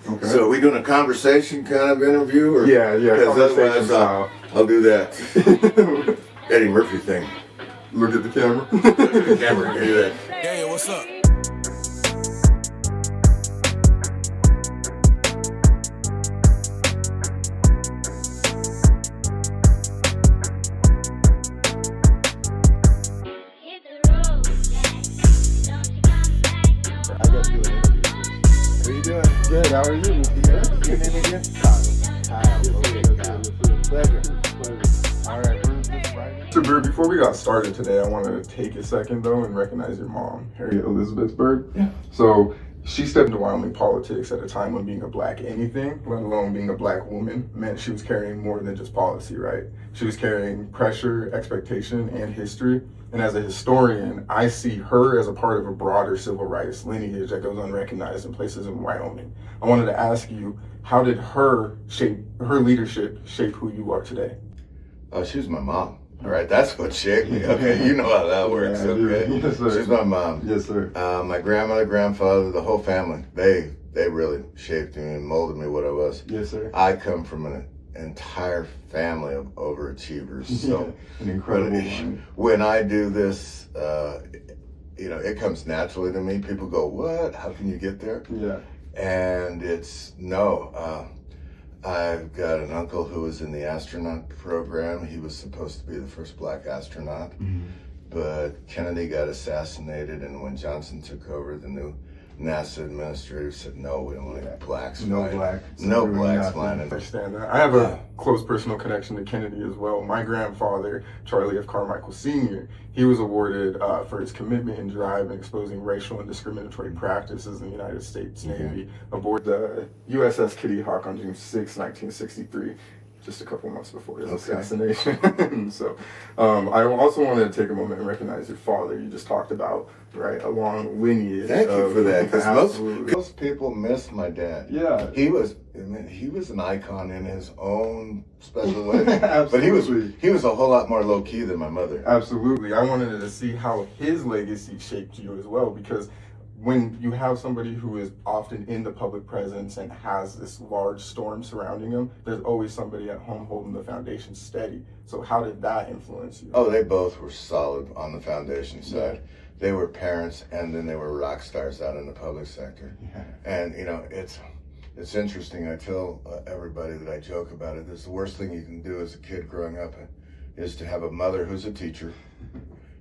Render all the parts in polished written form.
Okay. So are we doing a conversation kind of interview? Or? Yeah. Because Conversation otherwise style. I'll do that Eddie Murphy thing. Look at the camera. Look at the camera and do that. Yeah, what's up? I got to do an interview. How you doing? Good. How are you? Good. Your name again? Kyle. Pleasure. All right. So, Byrd, before we got started today, I wanted to take a second, though, and recognize your mom, Harriet Elizabeth Byrd. Yeah. So, she stepped into Wyoming politics at a time when being a black anything, let alone being a black woman, meant she was carrying more than just policy, right? She was carrying pressure, expectation, and history. And as a historian, I see her as a part of a broader civil rights lineage that goes unrecognized in places in Wyoming. I wanted to ask you, how did her leadership shape who you are today? Oh, she was my mom. All right, that's what shaped me. Okay, you know how that works. Yeah, Okay, yes, sir. She's my mom. Yes, sir. My grandmother, grandfather, the whole family. They really shaped me and molded me what I was. Yes, sir. I come from an entire family of overachievers. So an incredible one. When I do this, it comes naturally to me. People go, "What? How can you get there?" Yeah. And it's no. I've got an uncle who was in the astronaut program. He was supposed to be the first black astronaut, but Kennedy got assassinated, and when Johnson took over, the new NASA administrator said, "No, we don't want any blacks flying. No blacks flying." I understand that. I have a close personal connection to Kennedy as well. My grandfather, Charlie F. Carmichael Sr., he was awarded for his commitment and drive in exposing racial and discriminatory practices in the United States Navy aboard the USS Kitty Hawk on June 6, 1963. Just a couple months before his assassination. So I also wanted to take a moment and recognize your father. You just talked about, right, a long lineage. Thank you for that, because most people miss my dad. Yeah. He was an icon in his own special way. Absolutely. But he was a whole lot more low key than my mother. Absolutely. I wanted to see how his legacy shaped you as well, because when you have somebody who is often in the public presence and has this large storm surrounding them, there's always somebody at home holding the foundation steady. So how did that influence you? Oh, they both were solid on the foundation side. They were parents, and then they were rock stars out in the public sector. Yeah. And it's interesting. I tell everybody that I joke about it. It's the worst thing you can do as a kid growing up is to have a mother who's a teacher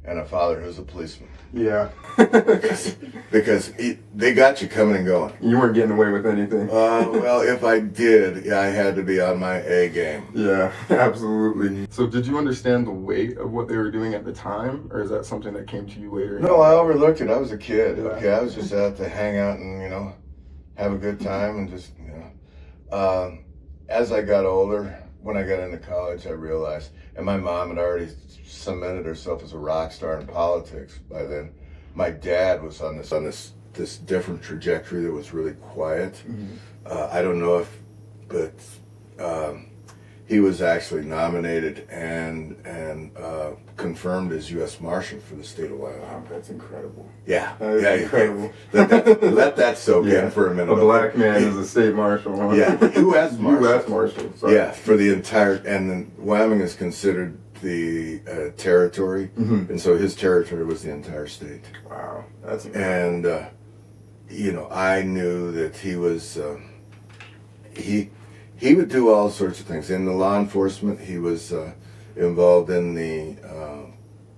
and a father who's a policeman. Yeah. because they got you coming and going. You weren't getting away with anything. Well, if I did, I had to be on my A game. Yeah, absolutely. So did you understand the weight of what they were doing at the time, or is that something that came to you later? No, I overlooked it. I was a kid. Yeah. Okay, I was just out to hang out and, have a good time and just, as I got older, when I got into college, I realized, and my mom had already cemented herself as a rock star in politics by then. My dad was on this different trajectory that was really quiet. I don't know but he was actually nominated and confirmed as U.S. Marshal for the state of Wyoming. Wow, that's incredible. Yeah, That is incredible. Let that soak in for a minute. A black man is a state marshal, huh? Yeah, U.S. Marshal. U.S. Marshal. Sorry. Yeah, for the entire, and then Wyoming is considered the territory, and so his territory was the entire state. Wow, that's incredible. And I knew that he was he would do all sorts of things in the law enforcement. He was involved in the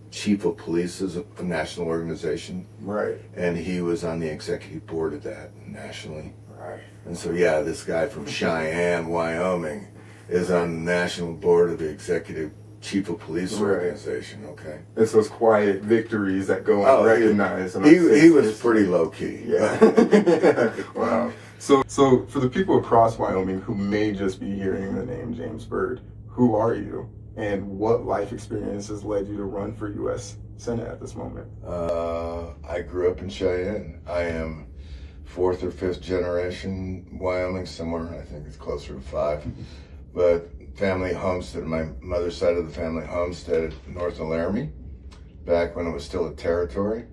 chief of police's a national organization, Right. and he was on the executive board of that nationally. Right. And so, yeah, this guy from Cheyenne, Wyoming, is on the national board of the executive chief of police organization. Okay, It's those quiet victories that go unrecognized. He was pretty low key. Yeah. Wow. So for the people across Wyoming who may just be hearing the name James Byrd, who are you, and what life experiences led you to run for U.S. Senate at this moment? I grew up in Cheyenne. I am 4th or 5th generation Wyoming, somewhere. I think it's closer to 5. But family homestead, my mother's side of the family homesteaded north of Laramie, back when it was still a territory.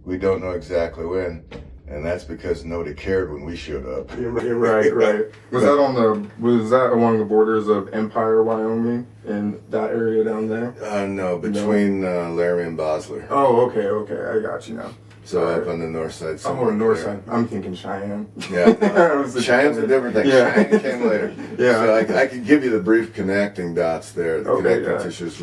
We don't know exactly when. And that's because nobody cared when we showed up. Yeah, right. Was that along the borders of Empire, Wyoming, in that area down there? No, between Laramie and Bosler. Oh, okay, I got you now. So up on the north side. Oh, on the north side. I'm thinking Cheyenne. Yeah. Cheyenne's a different thing. Yeah. Cheyenne came later. Yeah. So I could give you the brief connecting dots there, the Okay, connecting tissues.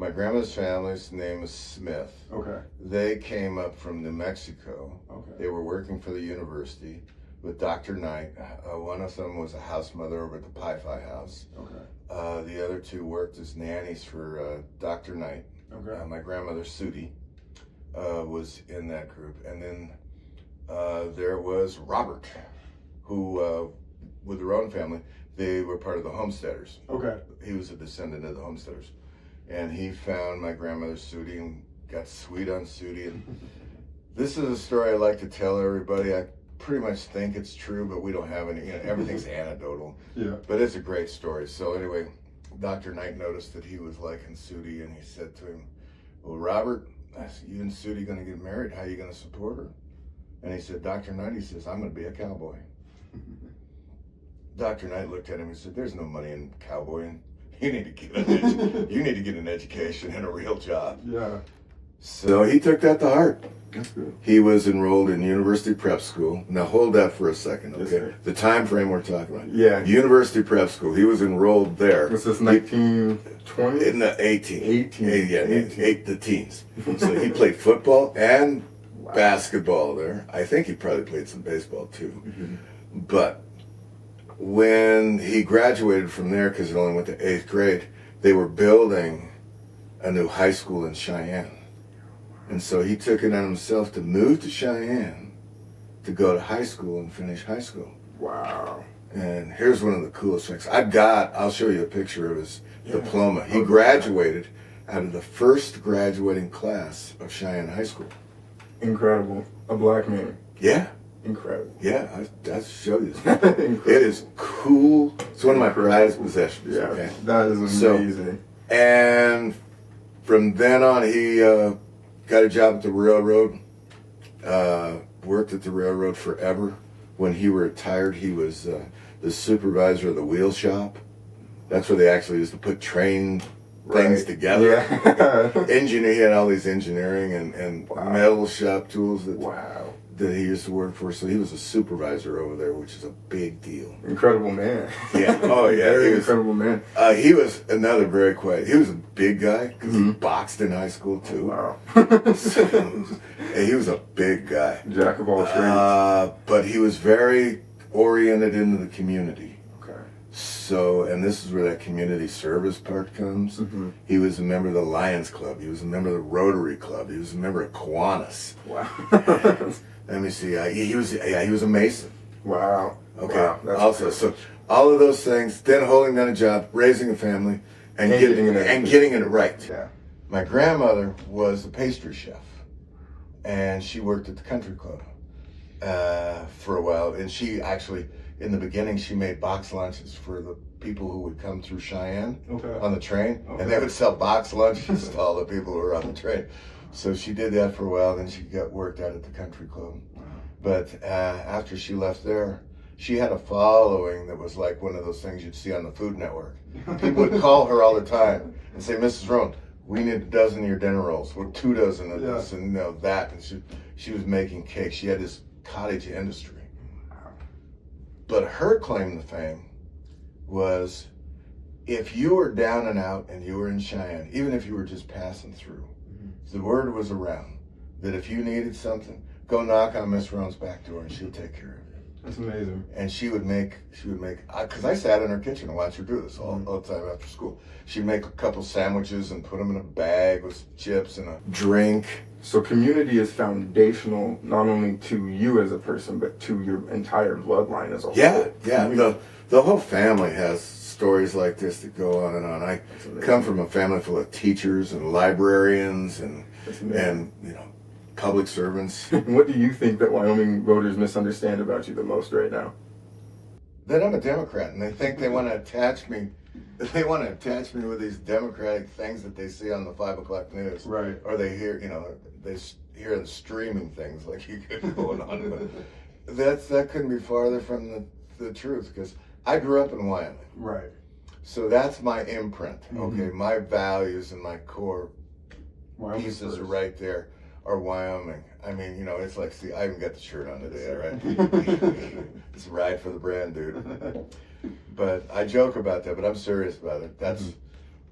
My grandma's family's name is Smith. Okay. They came up from New Mexico. Okay. They were working for the university with Dr. Knight. One of them was a house mother over at the Pi-Fi house. Okay. The other two worked as nannies for Dr. Knight. Okay. My grandmother, Sudie, was in that group. And then there was Robert, who, with their own family, they were part of the homesteaders. Okay. He was a descendant of the homesteaders. And he found my grandmother, Sudie, and got sweet on Sudie. And this is a story I like to tell everybody. I pretty much think it's true, but we don't have any, everything's anecdotal. Yeah. But it's a great story. So anyway, Dr. Knight noticed that he was liking Sudie, and he said to him, well, Robert, you and Sudie going to get married. How are you going to support her? And he said, Dr. Knight, he says, I'm going to be a cowboy. Dr. Knight looked at him and said, there's no money in cowboying. You need to get an education and a real job. Yeah. So he took that to heart. That's good. He was enrolled in University Prep School. Now hold that for a second, okay? Yes, the time frame we're talking about. Yeah. University Prep School. He was enrolled there. Was this 1920? In the 18. 18. The teens. So he played football and basketball there. I think he probably played some baseball too. Mm-hmm. But when he graduated from there, because he only went to 8th grade, they were building a new high school in Cheyenne. And so he took it on himself to move to Cheyenne to go to high school and finish high school. Wow. And here's one of the coolest things. I'll show you a picture of his diploma. He graduated out of the first graduating class of Cheyenne High School. Incredible. A black man. Yeah. Incredible. Yeah, I'll show you this. It is cool. It's one of my prized possessions. Yeah, okay? that is amazing. And from then on, he got a job at the railroad, worked at the railroad forever. When he retired, he was the supervisor of the wheel shop. That's where they actually used to put train things together. Yeah. Engineer, he had all these engineering and metal shop tools that he used to work for. So he was a supervisor over there, which is a big deal. Incredible man. Yeah. Oh, yeah. Very incredible man. He was another very quiet. He was a big guy because he boxed in high school too. Wow. And he was a big guy. Jack of all trades. But he was very oriented into the community. Okay. So, and this is where that community service part comes. Mm-hmm. He was a member of the Lions Club. He was a member of the Rotary Club. He was a member of Kiwanis. Wow. Let me see. He was a Mason. Wow. Okay. Wow. That's Also, great. so all of those things, then holding down a job, raising a family, and getting it right. Yeah. My grandmother was a pastry chef, and she worked at the country club for a while. And she actually, in the beginning, she made box lunches for the people who would come through Cheyenne on the train, and they would sell box lunches to all the people who were on the train. So she did that for a while, then she got worked out at the country club. Wow. But after she left there, she had a following that was like one of those things you'd see on the Food Network. People would call her all the time and say, Mrs. Roan, we need a dozen of your dinner rolls, or 2 dozen of this, and that. And she was making cakes. She had this cottage industry. Wow. But her claim to fame was, if you were down and out and you were in Cheyenne, even if you were just passing through, the word was around that if you needed something, go knock on Miss Roan's back door and she'll take care of you. That's amazing. And she would make, because I sat in her kitchen and watched her do this all the time after school. She'd make a couple sandwiches and put them in a bag with chips and a drink. So community is foundational, not only to you as a person, but to your entire bloodline as a whole. Yeah. The whole family has stories like this that go on and on. I come from a family full of teachers and librarians and public servants. What do you think that Wyoming voters misunderstand about you the most right now? That I'm a Democrat, and they think they want to attach me. They want to attach me with these Democratic things that they see on the 5 o'clock news. Right. Or they hear, hear the streaming things like you get going on. But that couldn't be farther from the truth, because I grew up in Wyoming. Right. So that's my imprint, okay? Mhm. My values and my core Wyoming pieces first. are right there, are Wyoming. I mean, you know, it's like, see, I even got the shirt on today, right? It's a ride for the brand, dude. But I joke about that, but I'm serious about it. That's,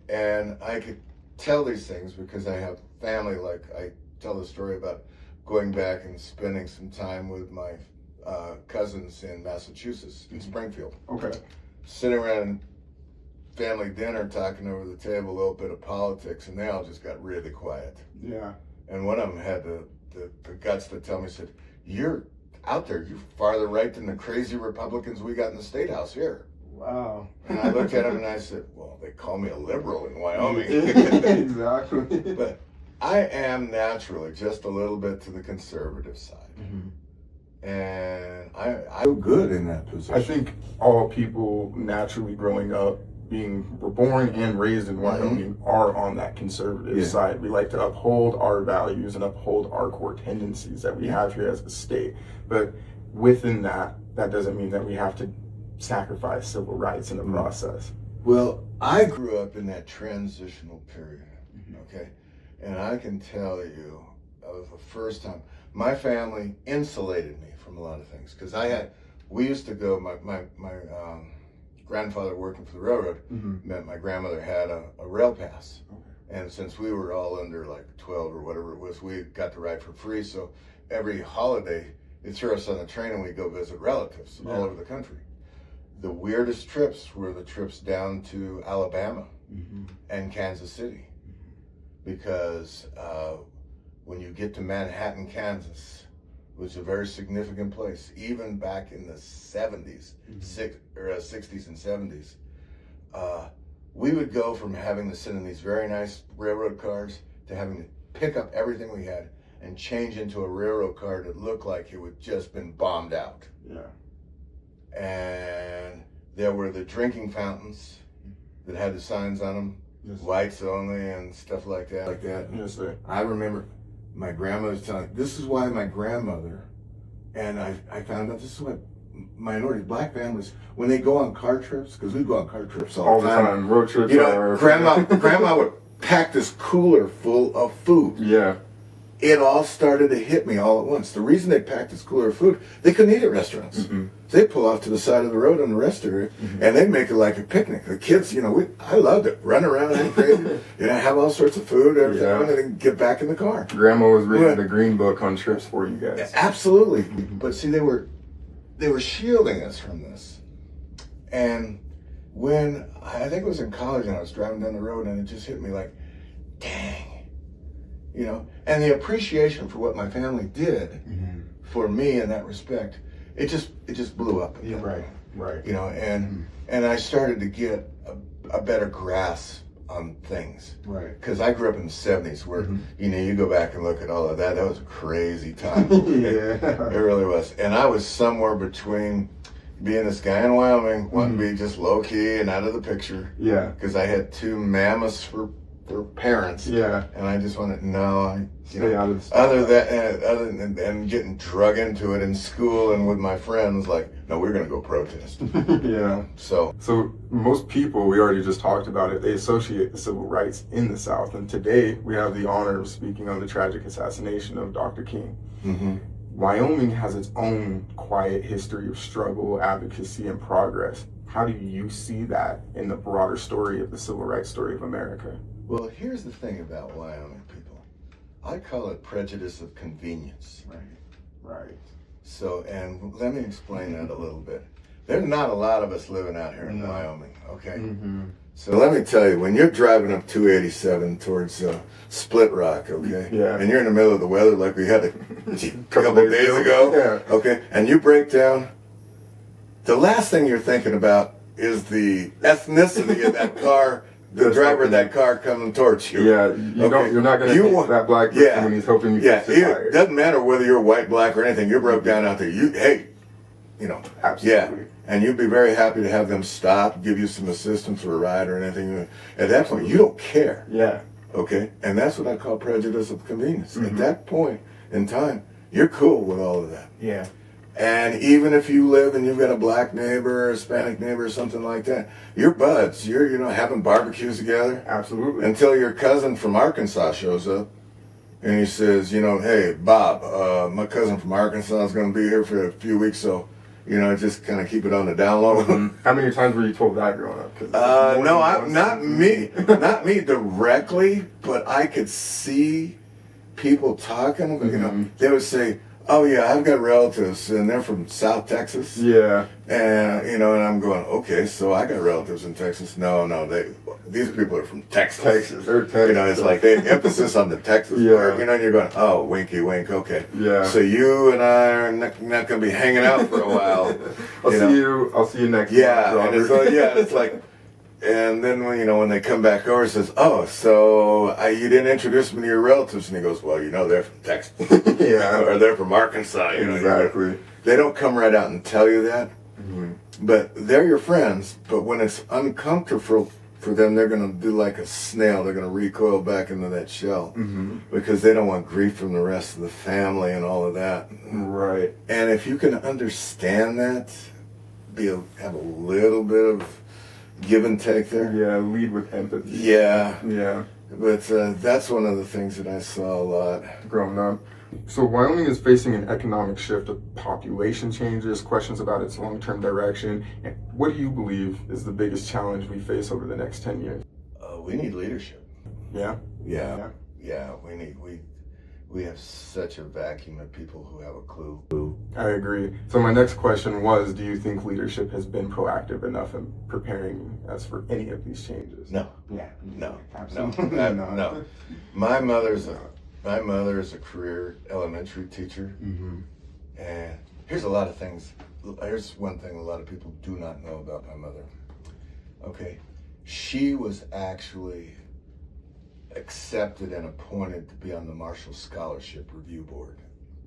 and I could tell these things because I have family. Like, I tell the story about going back and spending some time with my cousins in Massachusetts, in Springfield. Okay. Sitting around family dinner, talking over the table, a little bit of politics, and they all just got really quiet. Yeah. And one of them had the guts to tell me, said, "You're out there, you're farther right than the crazy Republicans we got in the State House here." Wow. And I looked at him and I said, "Well, they call me a liberal in Wyoming." Exactly. But I am naturally just a little bit to the conservative side. And I feel good in that position. I think all people naturally growing up, were born and raised in Wyoming, are on that conservative side. We like to uphold our values and uphold our core tendencies that we have here as a state. But within that doesn't mean that we have to sacrifice civil rights in the process. Well, I grew up in that transitional period, okay? And I can tell you, that was the first time. My family insulated me from a lot of things, because we used to go, my grandfather working for the railroad meant my grandmother had a rail pass. And since we were all under like 12 or whatever it was, we got to ride for free. So every holiday, they threw us on the train and we'd go visit relatives all over the country. The weirdest trips were the trips down to Alabama and Kansas City. Because when you get to Manhattan, Kansas, which is a very significant place, even back in the 70s, 60s and 70s, we would go from having to sit in these very nice railroad cars to having to pick up everything we had and change into a railroad car that looked like it had just been bombed out. Yeah. And there were the drinking fountains that had the signs on them, whites only and stuff like that. Yes, sir. I remember my grandmother's telling, this is why my grandmother, and I found out this is what minorities, black families, when they go on car trips, because we go on car trips all the time. Road trips. You know, grandma would pack this cooler full of food. Yeah. It all started to hit me all at once. The reason they packed this cooler of food, they couldn't eat at restaurants. They'd pull off to the side of the road in the rest area, and they'd make it like a picnic. The kids, you know, I loved it. Run around and crazy, you know, have all sorts of food, everything, and then get back in the car. Grandma was reading the green book on trips for you guys. Absolutely. But see, they were shielding us from this. And when, I think it was in college, and I was driving down the road, and it just hit me like, dang. You know, and the appreciation for what my family did for me in that respect, it just blew up. Yeah, right. You know, and I started to get a better grasp on things. Right. Because I grew up in the 70s where, you know, you go back and look at all of that. That was a crazy time. Yeah. It really was. And I was somewhere between being this guy in Wyoming, wanting to be just low key and out of the picture. Yeah. Because I had two mammoths for parents. Yeah. And I just wanted, other than getting drug into it in school and with my friends, like, no, we're going to go protest. Yeah. So most people, we already just talked about it, they associate the civil rights in the South. And today we have the honor of speaking on the tragic assassination of Dr. King. Wyoming has its own quiet history of struggle, advocacy, and progress. How do you see that in the broader story of the civil rights story of America? Well, here's the thing about Wyoming people. I call it prejudice of convenience. Right. So, and let me explain that a little bit. There's not a lot of us living out here in Wyoming, okay? So let me tell you, when you're driving up 287 towards Split Rock, okay? Yeah. And you're in the middle of the weather like we had a couple days ago, okay? And you break down, the last thing you're thinking about is the ethnicity of that car. The driver of that car coming towards you. Yeah, you're not going to hit that black person when he's hoping you get it doesn't matter whether you're white, black, or anything. You broke down out there. Absolutely. Yeah, and you'd be very happy to have them stop, give you some assistance or a ride or anything. At that point, you don't care. Yeah. Okay, and that's what I call prejudice of convenience. At that point, in time, you're cool with all of that. Yeah. And even if you live and you've got a black neighbor, a Hispanic neighbor, or something like that, you're buds. You're, having barbecues together. Absolutely. Until your cousin from Arkansas shows up and he says, hey, Bob, my cousin from Arkansas is going to be here for a few weeks, so, just kind of keep it on the down low. How many times were you told that growing up? Not me. Not me directly, but I could see people talking. They would say, oh yeah, I've got relatives and they're from South Texas. Yeah. And and I'm going, okay, so I got relatives in Texas. No, these people are from Texas. They're Texas. It's like they emphasis on the Texas part. And you're going, oh, winky wink, okay. Yeah. So you and I are not going to be hanging out for a while. I'll see you next month. Yeah. And it's like, and then when they come back over, it says, oh, so you didn't introduce me to your relatives, and he goes, well, they're from Texas. Yeah. Or they're from Arkansas. Exactly. They don't come right out and tell you that, but they're your friends. But when it's uncomfortable for them, they're going to do like a snail. They're going to recoil back into that shell because they don't want grief from the rest of the family and all of that. Right. And if you can understand that, have a little bit of give and take there. Yeah, lead with empathy. Yeah. Yeah. But that's one of the things that I saw a lot. Growing up. So Wyoming is facing an economic shift of population changes, questions about its long-term direction. And what do you believe is the biggest challenge we face over the next 10 years? We need leadership. Yeah? Yeah. We have such a vacuum of people who have a clue. I agree. So my next question was, do you think leadership has been proactive enough in preparing us for any of these changes? No. Yeah. No. Absolutely not. No. My mother is a career elementary teacher. And here's a lot of things. Here's one thing a lot of people do not know about my mother. Okay. She was actually accepted and appointed to be on the Marshall Scholarship Review Board.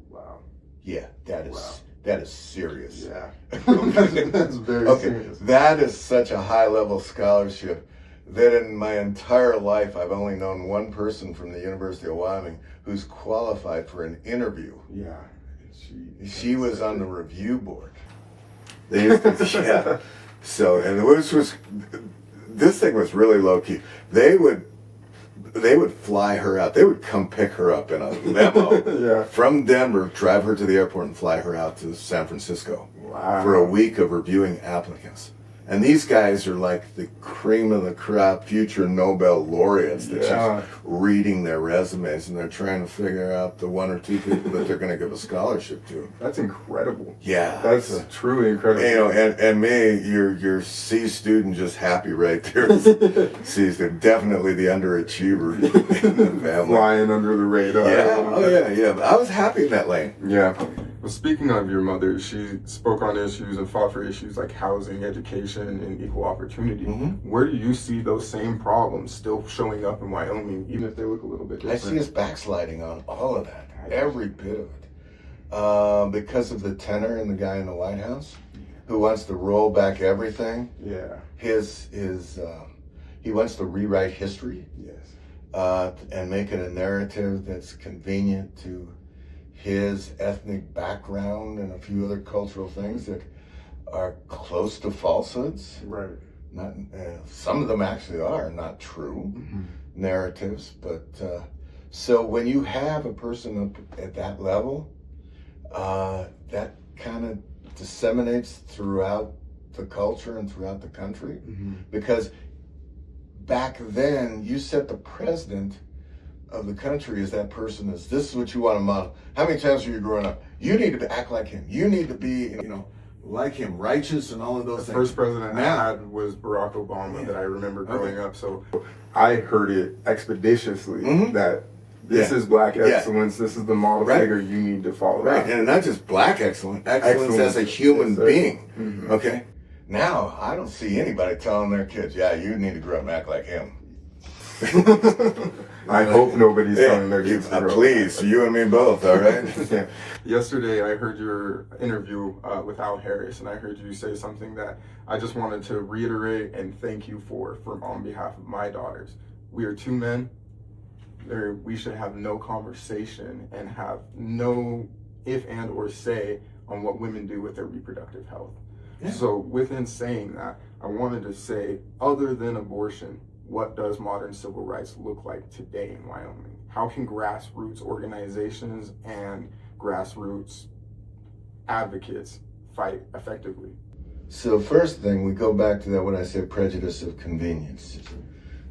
Wow. Yeah, that is serious. Yeah. That's very serious. That is such a high level scholarship that in my entire life I've only known one person from the University of Wyoming who's qualified for an interview. Yeah. She was on the review board. They used to, yeah. So, and this thing was really low key. They would fly her out. They would come pick her up in a limo from Denver, drive her to the airport, and fly her out to San Francisco for a week of reviewing applicants. And these guys are like the cream of the crop, future Nobel laureates. They're just reading their resumes and they're trying to figure out the one or two people that they're going to give a scholarship to. That's incredible. Yeah, that's truly incredible. And me, your C student, just happy right there. C's definitely the underachiever in the family, flying under the radar. Yeah. But I was happy in that lane. Yeah. Well, speaking of your mother, she spoke on issues and fought for issues like housing, education, and equal opportunity. Where do you see those same problems still showing up in Wyoming, even if they look a little bit different? I see us backsliding on all of that, every bit of it. Because of the tenor and the guy in the White House who wants to roll back everything. Yeah. He wants to rewrite history. Yes. And make it a narrative that's convenient to his ethnic background and a few other cultural things that are close to falsehoods. Right. Not some of them actually are not true narratives, but so when you have a person up at that level, that kind of disseminates throughout the culture and throughout the country, because back then you set the president of the country as that person is. This is what you want to model. How many times were you growing up? You need to act like him. You need to be, like him, righteous and all of those things. The first president I had was Barack Obama that I remember growing up. So I heard it expeditiously that this is black excellence. This is the model figure you need to follow. Right, and not just black excellence as a human being. Okay. Now I don't see anybody telling their kids, you need to grow up and act like him. I hope nobody's telling their kids to grow up. Please, you and me both, all right? Yesterday, I heard your interview with Al Harris, and I heard you say something that I just wanted to reiterate and thank you for on behalf of my daughters. We are two men we should have no conversation and have no if and or say on what women do with their reproductive health. Yeah. So within saying that, I wanted to say, other than abortion, what does modern civil rights look like today in Wyoming? How can grassroots organizations and grassroots advocates fight effectively? So first thing, we go back to that when I say prejudice of convenience.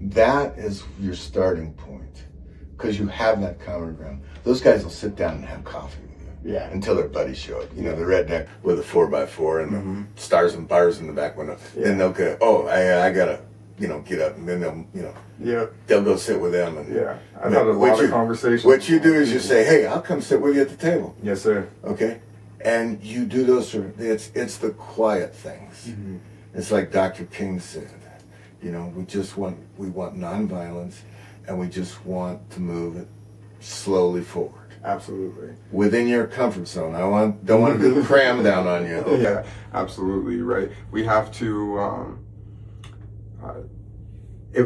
That is your starting point, because you have that common ground. Those guys will sit down and have coffee with you until their buddies show up. You know, the redneck with a 4x4 and the stars and bars in the back window. Then they'll go, oh, I gotta, get up, and then they'll go sit with them. And I've had a lot of conversations. What you do is you say, hey, I'll come sit with you at the table. Yes, sir. Okay? And you do those sort of, it's the quiet things. It's like Dr. King said, we want nonviolence, and we just want to move it slowly forward. Absolutely. Within your comfort zone. Don't want to cram down on you. Okay? Yeah, absolutely, right. We have to,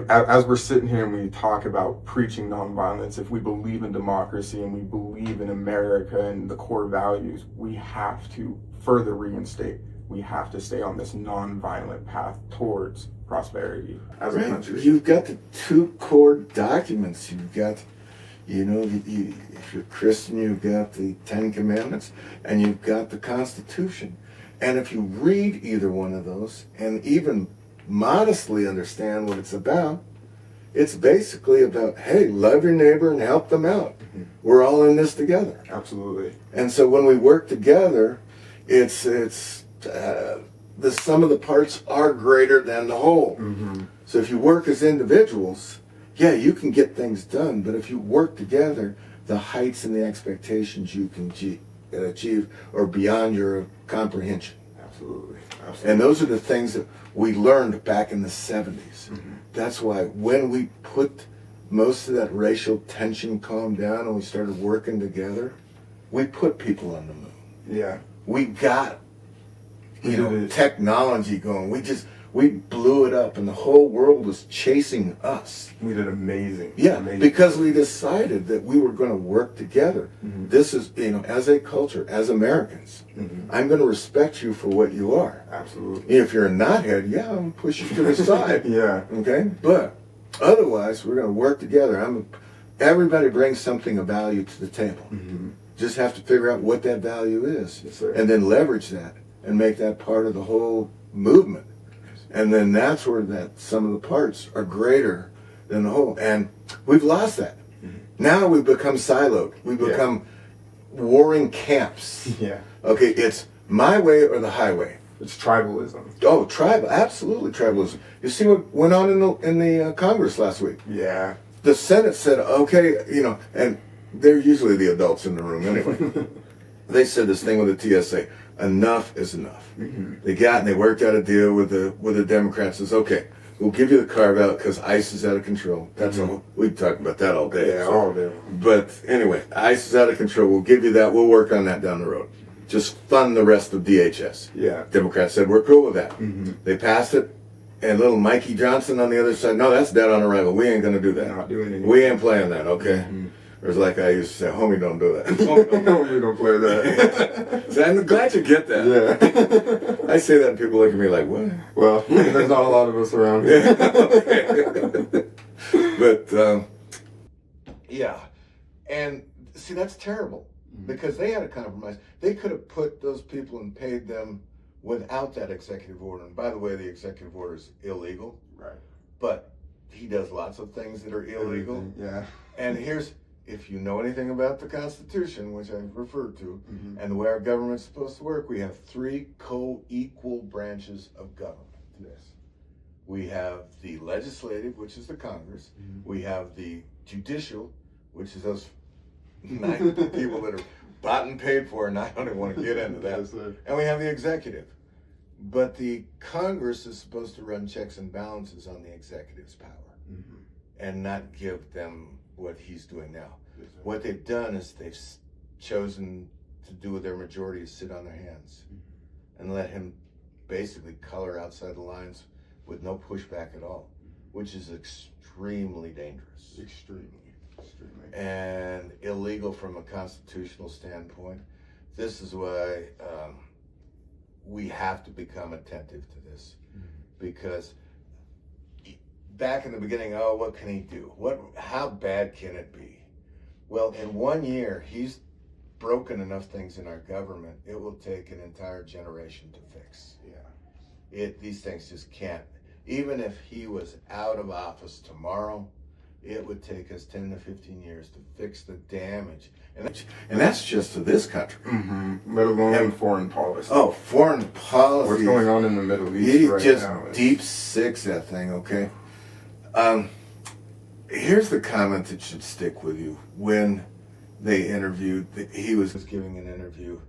as we're sitting here and we talk about preaching nonviolence, if we believe in democracy and we believe in America and the core values, we have to further reinstate. We have to stay on this nonviolent path towards prosperity as a country. You've got the two core documents. You've got, if you're Christian, you've got the Ten Commandments, and you've got the Constitution. And if you read either one of those, and even modestly understand what it's about, it's basically about, hey, love your neighbor and help them out. We're all in this together. Absolutely. And so when we work together, it's the sum of the parts are greater than the whole. So if you work as individuals, you can get things done, but if you work together, the heights and the expectations you can achieve are beyond your comprehension. Absolutely. And those are the things that we learned back in the 70s. That's why when we put most of that racial tension calmed down and we started working together, we put people on the moon. Yeah. We got, technology going. We blew it up, and the whole world was chasing us. We did amazing. Yeah, amazing. Because we decided that we were going to work together. This is, as a culture, as Americans, I'm going to respect you for what you are. Absolutely. If you're a knothead, I'm going to push you to the side. Okay? But otherwise, we're going to work together. Everybody brings something of value to the table. Just have to figure out what that value is. Yes, sir. And then leverage that and make that part of the whole movement. And then that's where that some of the parts are greater than the whole. And we've lost that. Now we've become siloed. We've become warring camps. Okay, it's my way or the highway. It's tribalism. Oh, absolutely tribalism. You see what went on in the Congress last week? Yeah. The Senate said, okay, and they're usually the adults in the room anyway. They said this thing with the TSA, enough is enough. They worked out a deal with the Democrats. Says, okay, we'll give you the carve out because ICE is out of control. That's all. We can talk about that all day. Yeah, all day. But anyway, ICE is out of control. We'll give you that. We'll work on that down the road. Just fund the rest of DHS. Yeah. Democrats said, we're cool with that. They passed it. And little Mikey Johnson on the other side, no, that's dead on arrival. We ain't going to do that. Not doing anything. We ain't playing that, okay? Or it's like I used to say, homie, don't do that. Homie, don't play that. So I'm glad you get that. Yeah. I say that and people look at me like, what? Well, there's not a lot of us around here. But, and see, that's terrible because they had a compromise. They could have put those people and paid them without that executive order. And by the way, the executive order is illegal. Right. But he does lots of things that are illegal. Yeah. And if you know anything about the Constitution, which I've referred to, and the way our government's supposed to work, we have 3 co-equal branches of government. Yes. We have the legislative, which is the Congress. We have the judicial, which is those 9 people that are bought and paid for, and I don't even want to get into that. Yes, and we have the executive. But the Congress is supposed to run checks and balances on the executive's power and not give them what he's doing now. Yes, what they've done is they've chosen to do with their majority is sit on their hands and let him basically color outside the lines with no pushback at all, which is extremely dangerous. Extremely. and illegal from a constitutional standpoint. This is why we have to become attentive to this, because back in the beginning, oh, what can he do? How bad can it be? Well, in 1 year, he's broken enough things in our government, it will take an entire generation to fix. These things just can't. Even if he was out of office tomorrow, it would take us 10 to 15 years to fix the damage. And that's just to this country. Let alone foreign policy. Oh, foreign policy. What's going on in the Middle East right just now? Deep six that thing, okay? Here's the comment that should stick with you. When they interviewed, he was giving an interview,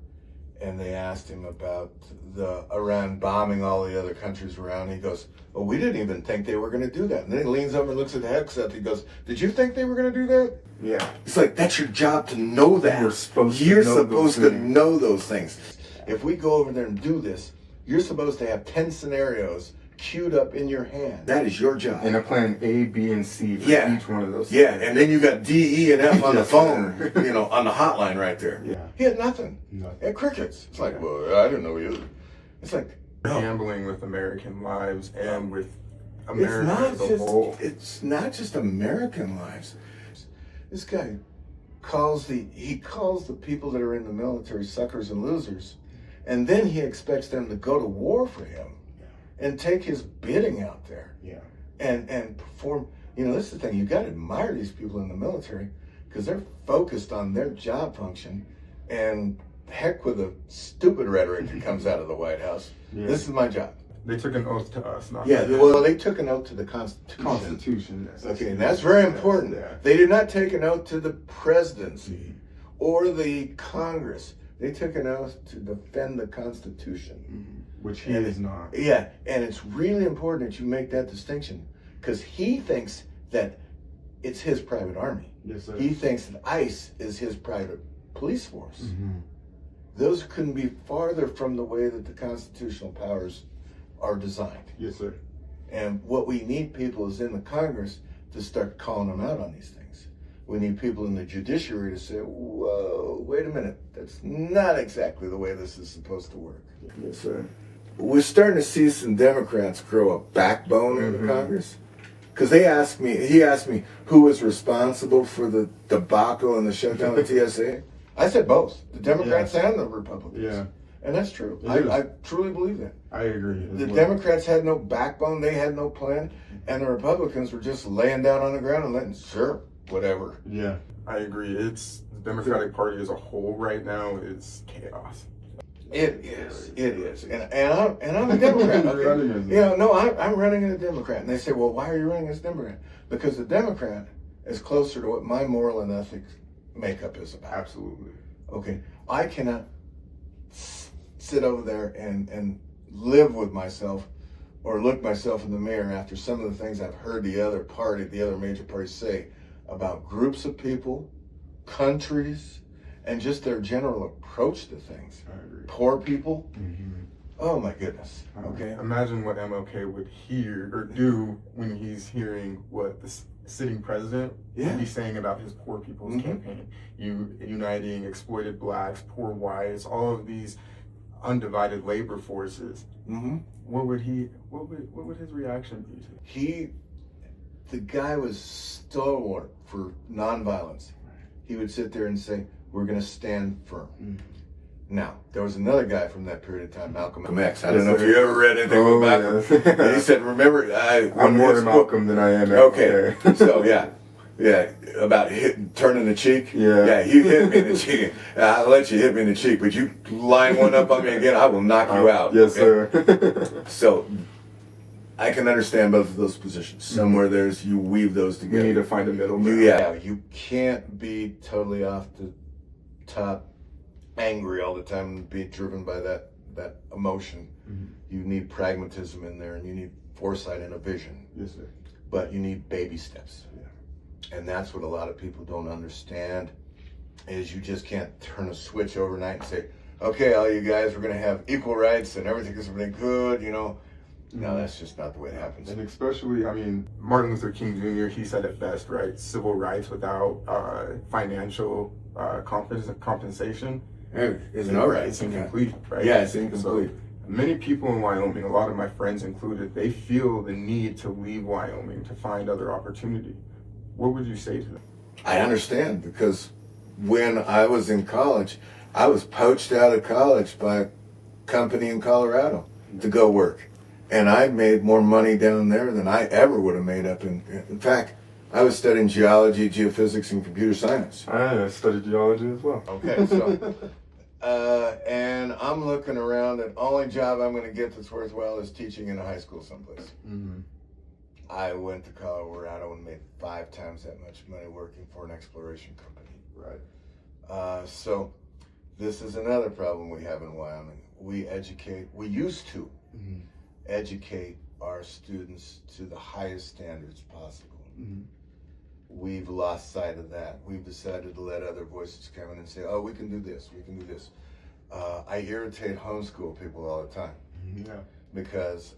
and they asked him about the Iran bombing all the other countries around. He goes, "Well, we didn't even think they were going to do that." And then he leans over and looks at the headset. He goes, "Did you think they were going to do that?" Yeah. It's like, that's your job to know that. You're supposed to know those things. If we go over there and do this, you're supposed to have 10 scenarios queued up in your hand. That is your job. And a plan A, B, and C for each one of those. Yeah, and then you got D, E, and F on the phone, on the hotline right there. Yeah. He had nothing. He had crickets. It's like, well, I didn't know either. It's like, gambling with American lives and with America as a whole. It's not just American lives. This guy calls the people that are in the military suckers and losers, and then he expects them to go to war for him and take his bidding out there. And perform. This is the thing. You got to admire these people in the military, because they're focused on their job function, and heck with the stupid rhetoric that comes out of the White House. This is my job. They took an oath to us, not they took an oath to the Constitution. Yes. Okay, and that's very important. Yeah. They did not take an oath to the presidency or the Congress. They took an oath to defend the Constitution. Which he is not. Yeah, and it's really important that you make that distinction, because he thinks that it's his private army. Yes, sir. He thinks that ICE is his private police force. Those couldn't be farther from the way that the constitutional powers are designed. Yes, sir. And what we need people is in the Congress to start calling them out on these things. We need people in the judiciary to say, whoa, wait a minute, that's not exactly the way this is supposed to work. Yes, sir. We're starting to see some Democrats grow a backbone in the Congress. Because he asked me who was responsible for the debacle and the shutdown of TSA. I said both, the Democrats and the Republicans. Yeah. And that's true. I truly believe that. I agree. The Democrats had no backbone, they had no plan, and the Republicans were just laying down on the ground and letting, sure, whatever. Yeah, I agree. It's the Democratic Party as a whole right now is chaos. It is. And I'm a Democrat. Okay? I'm running as a Democrat. And they say, well, why are you running as a Democrat? Because the Democrat is closer to what my moral and ethics makeup is about. Absolutely. Okay, I cannot sit over there and live with myself or look myself in the mirror after some of the things I've heard the other major parties say about groups of people, countries, and just their general approach to things. I agree. Poor people. Oh my goodness. Okay. Imagine what MLK would hear or do when he's hearing what the sitting president would be saying about his poor people's campaign. Uniting exploited blacks, poor whites, all of these undivided labor forces. What would his reaction be to? The guy was stalwart for nonviolence. He would sit there and say, we're going to stand firm. Now, there was another guy from that period of time, Malcolm X. I don't know if you ever read anything about Malcolm. He said, remember, I'm more Malcolm than I am. Okay, so yeah, about turning the cheek. Yeah, you hit me in the cheek. I'll let you hit me in the cheek, but you line one up on me again, I will knock you out. Yes, sir. So, I can understand both of those positions. Somewhere you weave those together. We need to find a middle ground. You can't be totally off the top, angry all the time and be driven by that emotion. You need pragmatism in there, and you need foresight and a vision. Yes, sir. But you need baby steps. And that's what a lot of people don't understand, is you just can't turn a switch overnight and say, okay, all you guys, we're going to have equal rights and everything is going to be good, No, that's just not the way it happens. And especially, I mean, Martin Luther King Jr., he said it best, right? Civil rights without financial compensation It's no right. It's incomplete, right? Yeah, it's incomplete. So, many people in Wyoming, a lot of my friends included, they feel the need to leave Wyoming to find other opportunity. What would you say to them? I understand, because when I was in college, I was poached out of college by a company in Colorado to go work. And I made more money down there than I ever would have made up in fact, I was studying geology, geophysics, and computer science. I studied geology as well. Okay, so, and I'm looking around, and only job I'm going to get that's worthwhile is teaching in a high school someplace. Mm-hmm. I went to Colorado and made 5 times that much money working for an exploration company. Right. So this is another problem we have in Wyoming. We used to educate our students to the highest standards possible. Mm-hmm. We've lost sight of that. We've decided to let other voices come in and say, oh, we can do this, we can do this. I irritate homeschool people all the time. Yeah. Because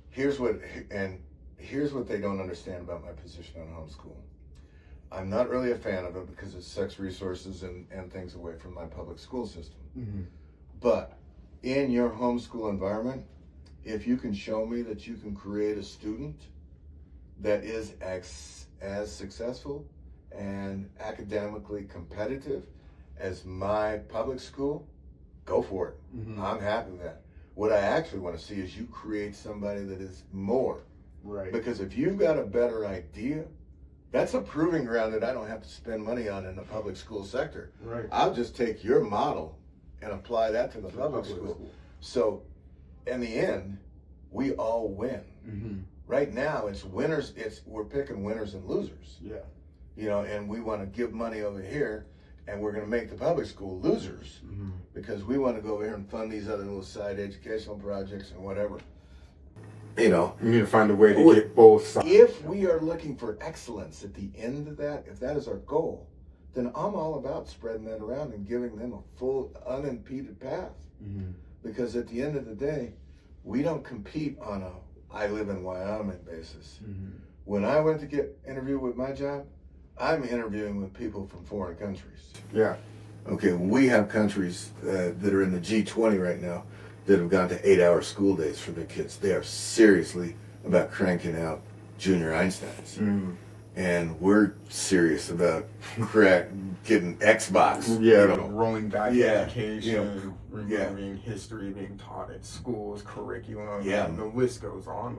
here's what they don't understand about my position on homeschooling. I'm not really a fan of it because it sucks resources and things away from my public school system. Mm-hmm. But in your homeschool environment, if you can show me that you can create a student that is as successful and academically competitive as my public school, go for it. Mm-hmm. I'm happy with that. What I actually want to see is you create somebody that is more. Right. Because if you've got a better idea, that's a proving ground that I don't have to spend money on in the public school sector. Right. I'll just take your model and apply that to the public school. So in the end, we all win. Mm-hmm. Right now, it's winners. We're picking winners and losers. Yeah. And we want to give money over here, and we're going to make the public school losers because we want to go over here and fund these other little side educational projects and whatever. You need to find a way to get both sides. If we are looking for excellence at the end of that, if that is our goal, then I'm all about spreading that around and giving them a full, unimpeded path. Mm-hmm. Because at the end of the day, we don't compete on a I live in Wyoming basis. Mm-hmm. When I went to get interviewed with my job, I'm interviewing with people from foreign countries. Yeah. Okay, we have countries that are in the G20 right now that have gone to 8-hour school days for their kids. They are seriously about cranking out junior Einsteins. Mm-hmm. And we're serious about getting Xbox. Yeah, rolling back Yeah. education, removing history being taught at schools, curriculum. Yeah. And the list goes on.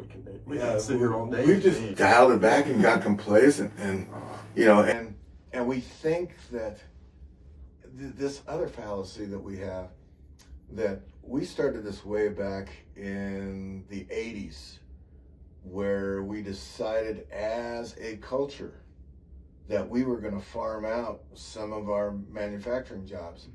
We can sit here all day. We've just dialed it back and got complacent, and we think that this other fallacy that we have, that we started this way back in the 80s, where we decided as a culture that we were going to farm out some of our manufacturing jobs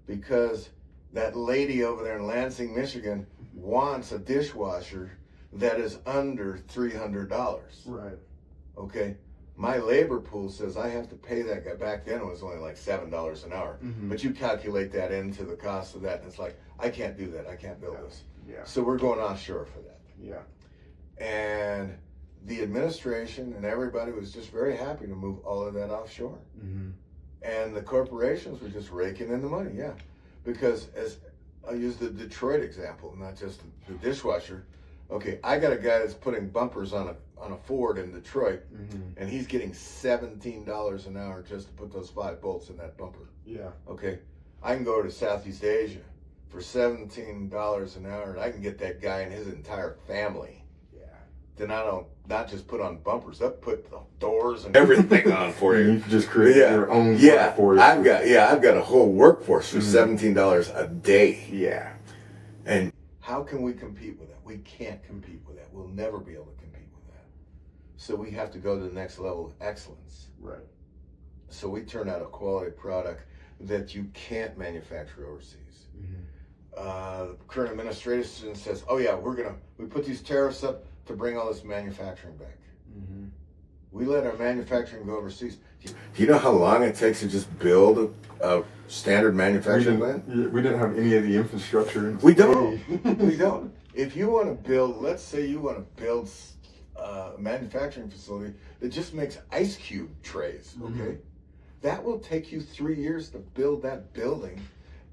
because that lady over there in Lansing, Michigan wants a dishwasher that is under $300. Right. Okay. My labor pool says I have to pay that guy. Back then it was only like $7 an hour. Mm-hmm. But you calculate that into the cost of that and it's like, I can't do that. I can't build this. Yeah. So we're going offshore for that. Yeah. And the administration and everybody was just very happy to move all of that offshore. Mm-hmm. And the corporations were just raking in the money, yeah. Because as I'll use the Detroit example, not just the dishwasher. Okay, I got a guy that's putting bumpers on a Ford in Detroit, and he's getting $17 an hour just to put those 5 bolts in that bumper. Yeah. Okay, I can go to Southeast Asia for $17 an hour, and I can get that guy and his entire family. Then I don't not just put on bumpers, I put the doors and everything on for you. You can just create your own workforce. I've got a whole workforce for $17 a day. Yeah. And how can we compete with that? We can't compete with that. We'll never be able to compete with that. So we have to go to the next level of excellence. Right. So we turn out a quality product that you can't manufacture overseas. The current administration says, oh yeah, we put these tariffs up to bring all this manufacturing back. We let our manufacturing go overseas. Do you know how long it takes to just build a standard manufacturing plant? We didn't have any of the infrastructure. We don't. We don't. if you want to build, let's say you want to build a manufacturing facility that just makes ice cube trays, okay? That will take you 3 years to build that building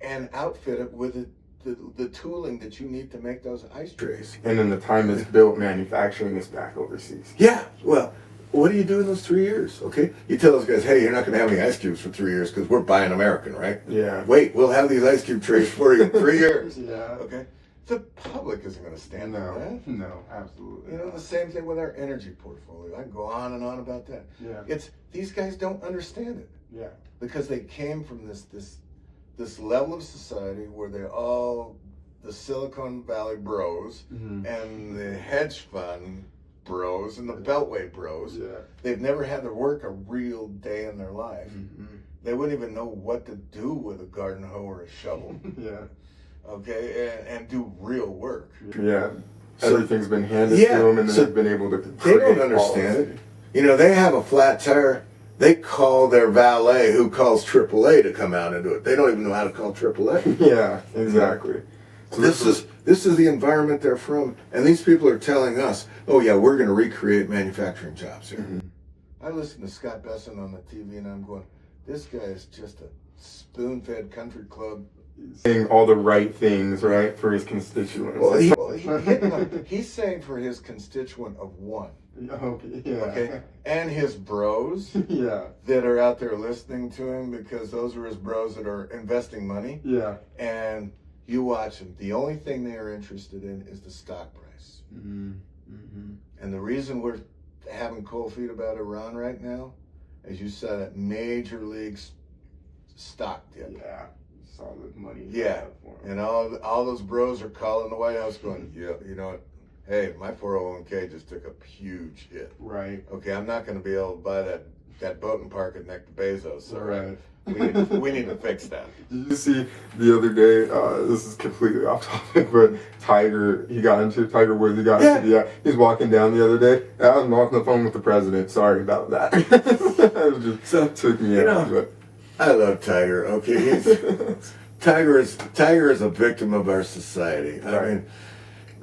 and outfit it with the tooling that you need to make those ice trays. And then the time it's built, manufacturing is back overseas. Yeah, well, what do you do in those 3 years, okay? You tell those guys, hey, you're not going to have any ice cubes for 3 years because we're buying American, right? Yeah. Wait, we'll have these ice cube trays for you in 3 years. Yeah. Okay? The public isn't going to stand for that. No, absolutely. You know, the same thing with our energy portfolio. I can go on and on about that. Yeah. It's these guys don't understand it. Yeah. Because they came from this level of society where they're all the Silicon Valley bros and the hedge fund bros and the Beltway bros. Yeah. They've never had to work a real day in their life. They wouldn't even know what to do with a garden hoe or a shovel. Yeah. Okay, and do real work. Yeah. So, everything's been handed to them, and they've been able to. They don't understand it. You know, they have a flat tire. They call their valet, who calls AAA, to come out and do it. They don't even know how to call AAA. Yeah, exactly. So this is the environment they're from, and these people are telling us, "Oh yeah, we're going to recreate manufacturing jobs here." I listen to Scott Besson on the TV, and I'm going, "This guy is just a spoon-fed country club." Saying all the right things, right, for his constituents. He's saying for his constituent of one. Okay. Yeah. Okay, and his bros. Yeah. That are out there listening to him because those are his bros that are investing money. Yeah. And you watch them. The only thing they are interested in is the stock price. And the reason we're having cold feet about Iran right now, as you said, that major leagues stock dip. Yeah. Solid money. Yeah. And all those bros are calling the White House going, yeah, you know what? Hey, my 401k just took a huge hit. Right. Okay, I'm not going to be able to buy that boating park at next to Bezos. So right. We need to fix that. Did you see the other day, this is completely off topic, but Tiger Woods, he got into, he's walking down the other day. I was off the phone with the president. Sorry about that. It just took me out. But I love Tiger. Okay, Tiger is a victim of our society. Right. I mean,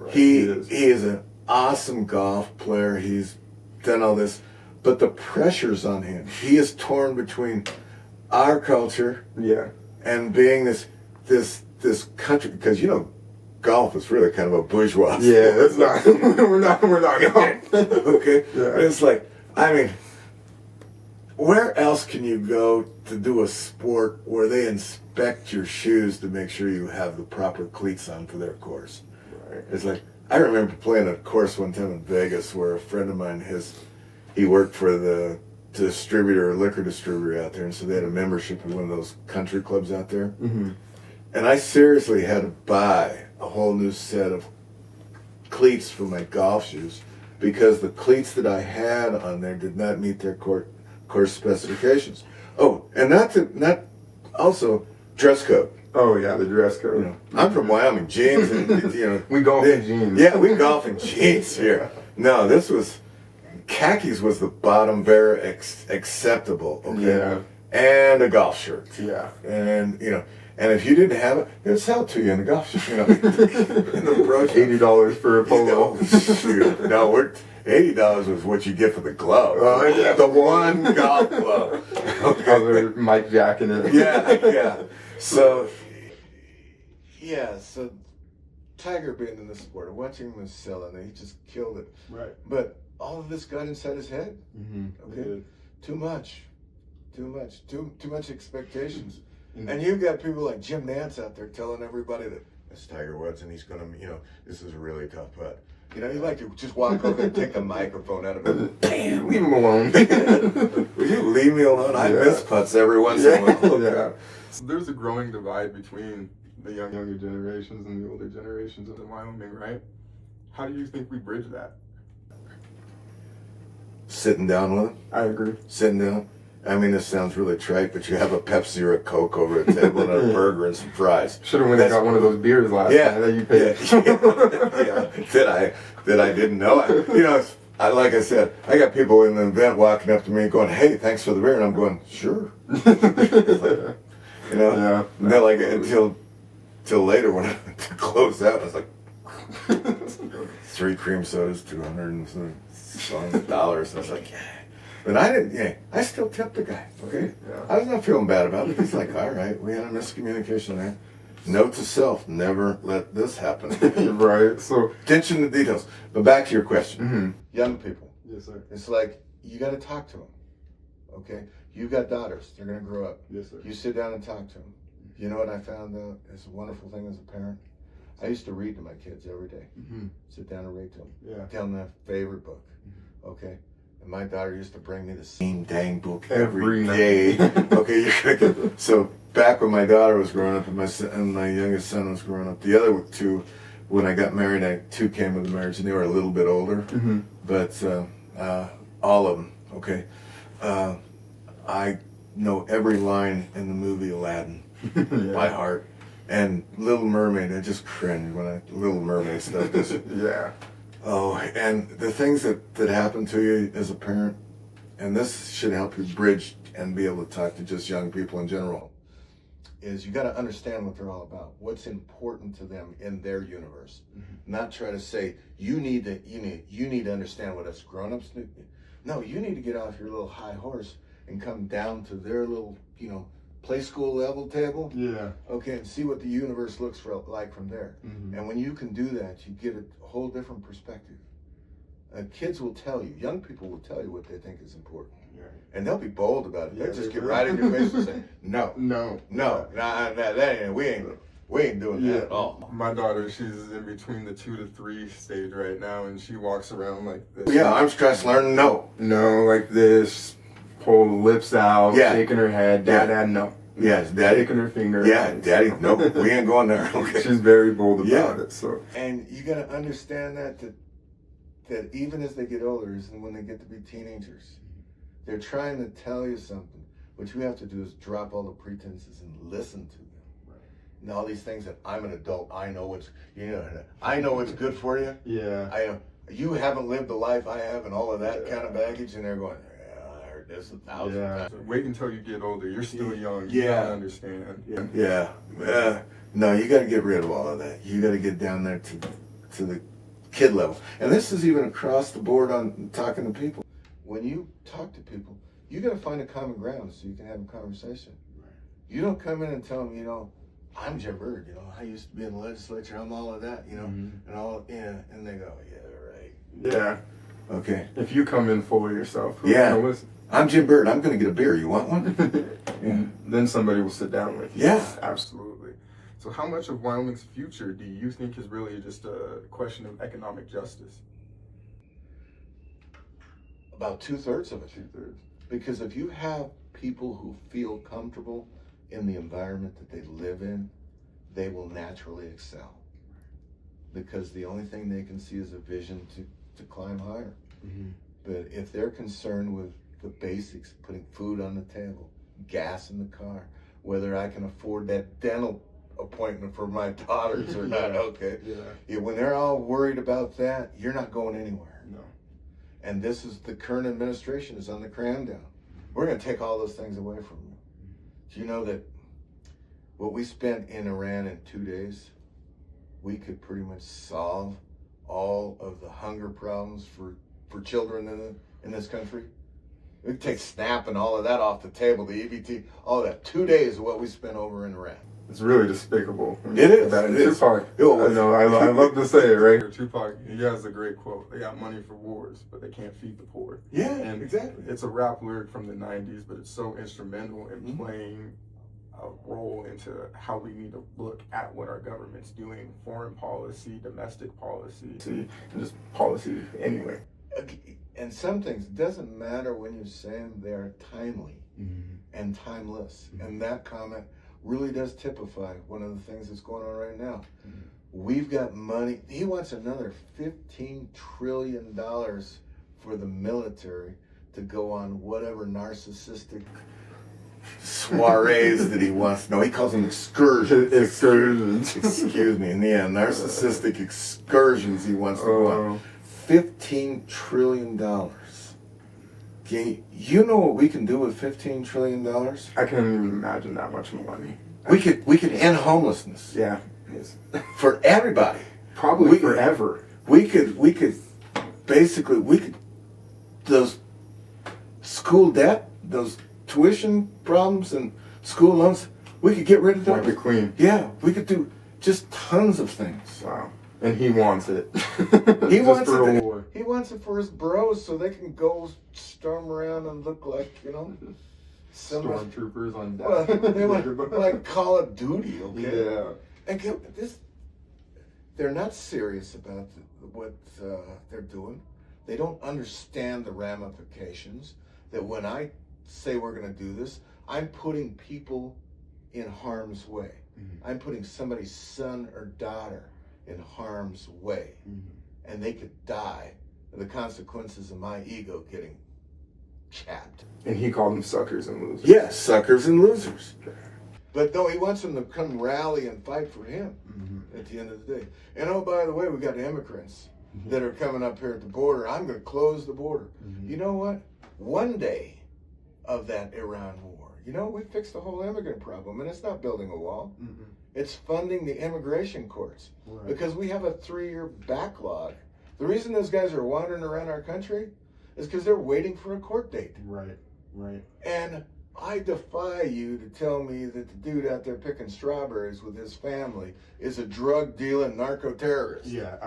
he is an awesome golf player. He's done all this, but the pressure's on him. He is torn between our culture, and being this country, because golf is really kind of a bourgeois sport. Yeah, it's not. we're not golf. Okay, Yeah. It's like, I mean, where else can you go to do a sport where they inspect your shoes to make sure you have the proper cleats on for their course? Right. It's like, I remember playing a course one time in Vegas where a friend of mine, he worked for the liquor distributor out there, and so they had a membership in one of those country clubs out there. And I seriously had to buy a whole new set of cleats for my golf shoes because the cleats that I had on there did not meet their course specifications. Oh, and also dress code. Oh yeah, the dress code. I'm from Wyoming, jeans, and we golf in jeans. Yeah, we golf in jeans here. No, khakis was the bottom bare acceptable. Okay. Yeah. And a golf shirt. Yeah. And and if you didn't have it, they'd sell it to you in the golf shirt. In the brochure. $80 for a polo. Shoot. No, $80 was what you get for the glove. Oh, yeah. The one golf glove. Okay. Other Mike Jack in it. Yeah. So Tiger being in the sport, and watching him sell it, and he just killed it. Right. But all of this got inside his head. Okay. Too much expectations. And you've got people like Jim Nantz out there telling everybody that it's Tiger Woods and he's gonna, this is a really tough putt. You like to just walk over and take the microphone out of him. Damn, leave him alone. Will you leave me alone? I miss putts every once in a while. Yeah. So there's a growing divide between the younger generations and the older generations in Wyoming, right? How do you think we bridge that? Sitting down with them. I agree. Sitting down. I mean, this sounds really trite, but you have a Pepsi or a Coke over a table and a burger and some fries. Should have went and got one of those beers last time that you paid. That I didn't know. Like I said, I got people in the event walking up to me going, "Hey, thanks for the beer," and I'm going, "Sure." And they're like, until later when I went to close out, I was like, 3 cream sodas, $200. I was like, yeah. But I didn't, I still tipped the guy, okay? Yeah. I was not feeling bad about it. He's like, all right, we had a miscommunication there. Note to self, never let this happen. Right, so. Attention to details. But back to your question. Mm-hmm. Young people. Yes, sir. It's like, you got to talk to them, okay? You've got daughters. They're going to grow up. Yes, sir. You sit down and talk to them. You know what I found out is a wonderful thing as a parent? I used to read to my kids every day. Mm-hmm. Sit down and read to them. Yeah. Tell them their favorite book, okay? And my daughter used to bring me the same dang book Every every day. night. Okay, you're gonna get, so back when my daughter was growing up and my youngest son was growing up, the other 2, when I got married, 2 came with the marriage and they were a little bit older, Mm-hmm. but all of them, okay. I know every line in the movie Aladdin Yeah. by heart. And Little Mermaid, I just cringe when Little Mermaid stuff just, Yeah. oh, and the things that happen to you as a parent, and this should help you bridge and be able to talk to just young people in general, is you got to understand what they're all about. What's important to them in their universe. Mm-hmm. Not try to say you need to understand what us grown-ups do. No, you need to get off your little high horse and come down to their little, play school level table. Yeah. Okay, and see what the universe looks like from there. Mm-hmm. And when you can do that, you get a whole different perspective. Kids will tell you, young people will tell you what they think is important. Yeah. And they'll be bold about it. Yeah, They'll just they get will. right in your face and say, no, No. that ain't, we ain't doing that at all. My daughter, she's in between the 2 to 3 stage right now, and she walks around like this. Yeah, I'm stressed learning no. No, like this, pull the lips out, Yeah. shaking her head, dad, no. Yes, daddy. Shaking her finger. Yeah, daddy, no, we ain't going there. Okay. She's very bold about Yeah. it, so. And you got to understand that even as they get older, and when they get to be teenagers, they're trying to tell you something. What you have to do is drop all the pretenses and listen to them. Right. And all these things that I'm an adult, I know what's good for you. Yeah. You haven't lived the life I have, and all of that kind of baggage, and they're going, I heard this 1,000 times. Wait until you get older. You're still young. You Yeah. don't understand. Yeah. No, you got to get rid of all of that. You got to get down there to the kid level. And this is even across the board on talking to people. When you talk to people, you got to find a common ground so you can have a conversation. Right. You don't come in and tell them, I'm Jim Byrd, I used to be in the legislature, I'm all of that, Mm-hmm. and they go, yeah, right. Yeah. Okay. If you come in full of yourself, who's Yeah. gonna listen? I'm Jim Byrd, I'm going to get a beer. You want one? Yeah. Then somebody will sit down with you. Yeah. Absolutely. So how much of Wyoming's future do you think is really just a question of economic justice? About 2/3 of it. 2/3. Because if you have people who feel comfortable in the environment that they live in, they will naturally excel. Because the only thing they can see is a vision to climb higher. Mm-hmm. But if they're concerned with the basics, putting food on the table, gas in the car, whether I can afford that dental appointment for my daughters or not, okay. Yeah, when they're all worried about that, you're not going anywhere. No. And this is the current administration is on the cram down. We're going to take all those things away from you. Do you know that what we spent in Iran in 2 days, we could pretty much solve all of the hunger problems for children in this country? We could take SNAP and all of that off the table, the EBT, all of that. 2 days of what we spent over in Iran. It's really despicable. It is. That It is. Tupac, Yo, I know, I love to say it, right? Tupac, he has a great quote. They got money for wars, but they can't feed the poor. Yeah, And exactly. it's a rap lyric from the 90s, but it's so instrumental in playing a role into how we need to look at what our government's doing, foreign policy, domestic policy, and just policy anyway. And some things, it doesn't matter when you say them, they are timely and timeless. And that comment really does typify one of the things that's going on right now. We've got money. He wants another $15 trillion for the military to go on whatever narcissistic soirees that he wants. No, he calls them excursions. Excursions. Excuse me. And yeah, narcissistic excursions he wants to go on. $15 trillion. You know what we can do with $15 trillion? I can't even imagine that much money. We could end homelessness. Yeah. Yes. For everybody. Probably forever. We could those school debt, those tuition problems and school loans, we could get rid of those. Wipe it clean. Yeah, we could do just tons of things. Wow. And he wants it. He Just wants for it. a war. He wants it for his bros, so they can go storm around and look like, Stormtroopers on deck. Well, they like Call of Duty, okay? Yeah. And they're not serious about what they're doing. They don't understand the ramifications. That when I say we're going to do this, I'm putting people in harm's way. Mm-hmm. I'm putting somebody's son or daughter in harm's way. Mm-hmm. And they could die. The consequences of my ego getting chapped. And he called them suckers and losers. Yes, suckers and losers. But no, he wants them to come rally and fight for him at the end of the day. And oh, by the way, we got immigrants that are coming up here at the border. I'm going to close the border. You know what? One day of that Iran war, we fixed the whole immigrant problem, and it's not building a wall. It's funding the immigration courts. Right. Because we have a 3-year backlog. The reason those guys are wandering around our country is because they're waiting for a court date. Right. And I defy you to tell me that the dude out there picking strawberries with his family is a drug dealing narco terrorist. Yeah.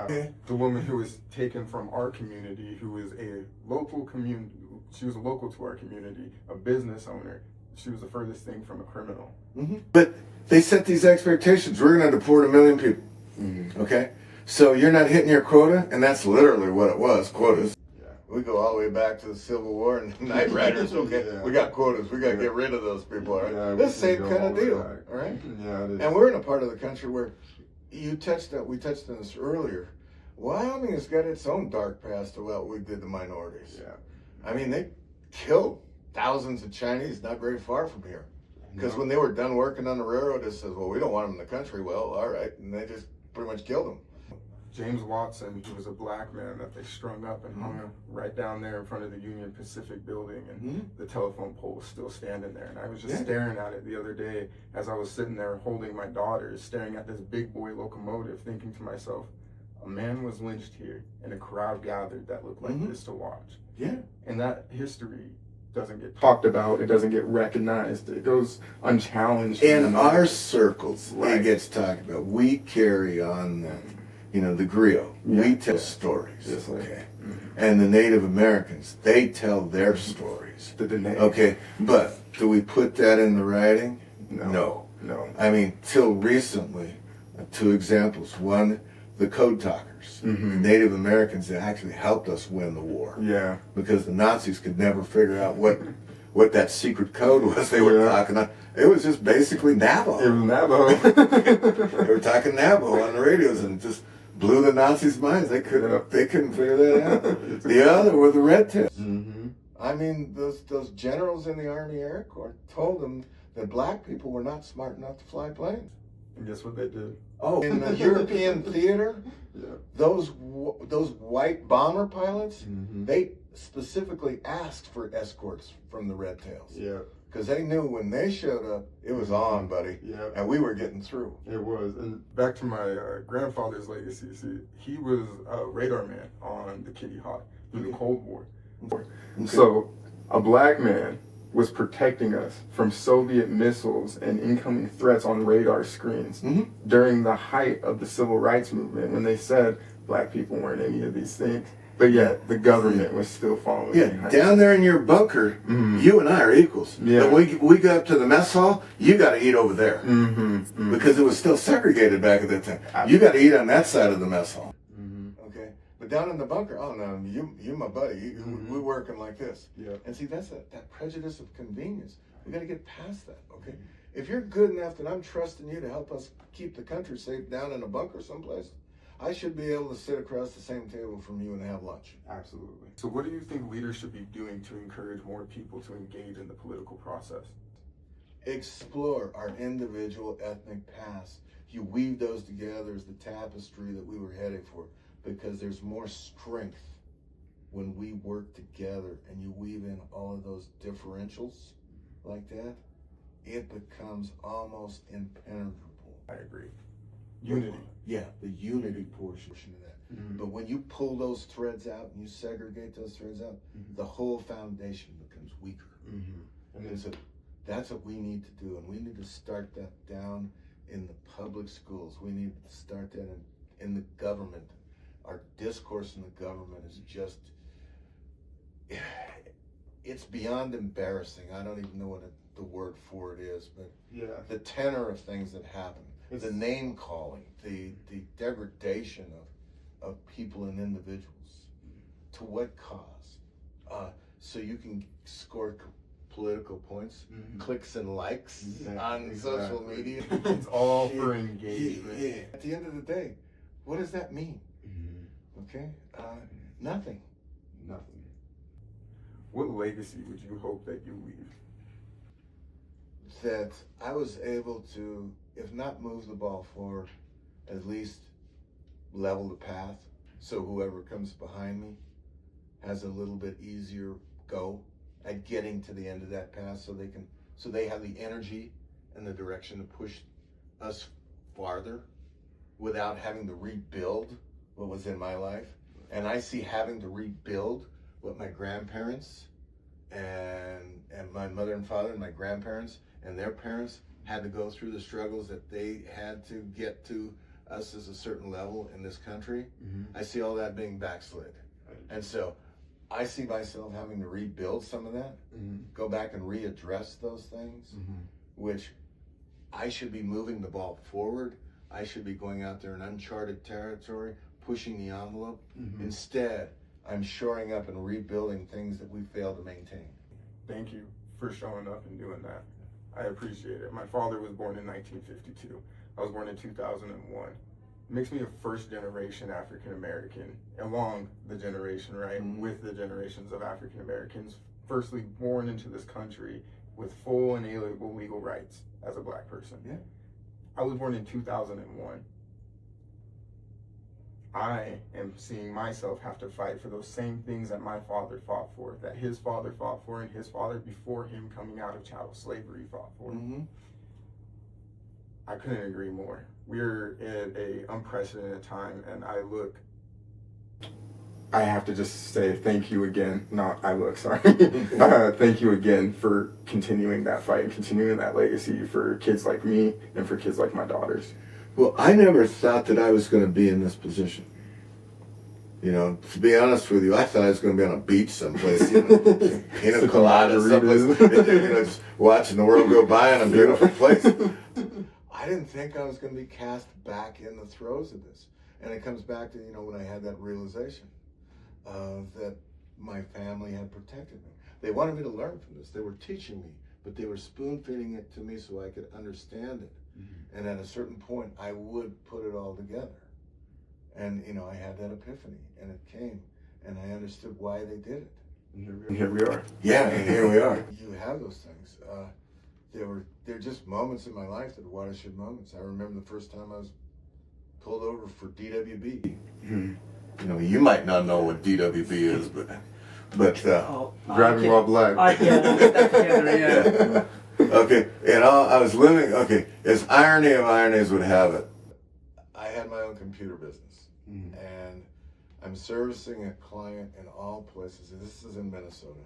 The woman who was taken from our community, who is a local community, she was a local to our community, a business owner. She was the furthest thing from a criminal. But they set these expectations. We're going to deport 1 million people. Okay? So you're not hitting your quota, and that's literally what it was, quotas. We go all the way back to the Civil War and Night Riders, okay? Yeah. We got quotas. We got to get rid of those people, all right? Yeah, this same kind of deal, all right? Yeah, it is. And we're in a part of the country where we touched on this earlier. Wyoming has got its own dark past to what we did to minorities. Yeah. I mean, they killed thousands of Chinese not very far from here. Because when they were done working on the railroad, it says, well, we don't want them in the country. Well, all right. And they just pretty much killed them. James Watson, he was a black man that they strung up and hung right down there in front of the Union Pacific building, and the telephone pole was still standing there. And I was just staring at it the other day as I was sitting there holding my daughter, staring at this big boy locomotive, thinking to myself, a man was lynched here, and a crowd gathered that looked like this to watch. Yeah. And that history doesn't get talked about. It doesn't get recognized. It goes unchallenged. In our circles, it gets talked about. We carry on the griot. We tell stories, okay? And the Native Americans, they tell their stories. Okay, but do we put that in the writing? No. I mean, till recently, 2 examples. One, the code talkers. The Native Americans that actually helped us win the war. Yeah. Because the Nazis could never figure out what that secret code was they were talking on. It was just basically Navajo. It was Navajo. They were talking Navajo on the radios, and just blew the Nazis' minds. They couldn't figure that out. The other were the red tips. I mean, those generals in the Army Air Corps told them that black people were not smart enough to fly planes. And guess what they did? Oh, in the European theater, those white bomber pilots, they specifically asked for escorts from the Red Tails. Yeah. Because they knew when they showed up, it was on, buddy. Yeah. And we were getting through. It was. And back to my grandfather's legacy, he was a radar man on the Kitty Hawk through the Cold War. Okay. So a black man was protecting us from Soviet missiles and incoming threats on radar screens during the height of the civil rights movement, when they said black people weren't any of these things. But yet, the government was still following. Yeah, down there in your bunker, you and I are equals. Yeah. When we go up to the mess hall, you got to eat over there. Because it was still segregated back at that time. Absolutely. You got to eat on that side of the mess hall. Okay? But down in the bunker, oh no, you my buddy. We're working like this. Yeah. And see, that's that prejudice of convenience. We got to get past that, okay? If you're good enough that I'm trusting you to help us keep the country safe down in a bunker someplace, I should be able to sit across the same table from you and have lunch. Absolutely. So what do you think leaders should be doing to encourage more people to engage in the political process? Explore our individual ethnic pasts. You weave those together as the tapestry that we were headed for, because there's more strength when we work together and you weave in all of those differentials like that. It becomes almost impenetrable. I agree. Unity. Yeah, the unity portion of that. But when you pull those threads out and you segregate those threads out, the whole foundation becomes weaker. And so that's what we need to do, and we need to start that down in the public schools. We need to start that in the government. Our discourse in the government is just, it's beyond embarrassing. I don't even know what the word for it is, but the tenor of things that happen, the name calling, the degradation of people and individuals. To what cause? So you can score political points, clicks and likes on social media. It's all for engagement. Yeah. At the end of the day, what does that mean? Okay? Nothing. Nothing. What legacy would you hope that you leave? That I was able to, if not move the ball forward, at least level the path, so whoever comes behind me has a little bit easier go at getting to the end of that path, so they have the energy and the direction to push us farther without having to rebuild what was in my life. And I see having to rebuild what my grandparents and my mother and father and my grandparents and their parents had to go through, the struggles that they had to get to us as a certain level in this country. I see all that being backslid. And so I see myself having to rebuild some of that, go back and readdress those things, which I should be moving the ball forward. I should be going out there in uncharted territory, pushing the envelope. Instead, I'm shoring up and rebuilding things that we failed to maintain. Thank you for showing up and doing that. I appreciate it. My father was born in 1952. I was born in 2001. Makes me a first generation African American, along the generation, right, with the generations of African Americans, firstly born into this country with full and inalienable legal rights as a black person. I was born in 2001. I am seeing myself have to fight for those same things that my father fought for, that his father fought for, and his father before him coming out of chattel slavery fought for. I couldn't agree more. We're in a unprecedented time, and I have to just say thank you again. Sorry. Thank you again for continuing that fight, continuing that legacy for kids like me and for kids like my daughters. Well, I never thought that I was going to be in this position. You know, to be honest with you, I thought I was going to be on a beach someplace, pina colada someplace, just watching the world go by in a beautiful place. I didn't think I was going to be cast back in the throes of this. And it comes back to, when I had that realization that my family had protected me. They wanted me to learn from this. They were teaching me, but they were spoon-feeding it to me so I could understand it. And at a certain point, I would put it all together. And, I had that epiphany, and it came, and I understood why they did it. And here we are. Yeah, and here we are. You have those things. They're just moments in my life that are watershed moments. I remember the first time I was pulled over for DWB. You might not know what DWB is, but driving while black. I can get that together, yeah. Okay, and I was living, as irony of ironies would have it, I had my own computer business, and I'm servicing a client in all places, and this is in Minnesota.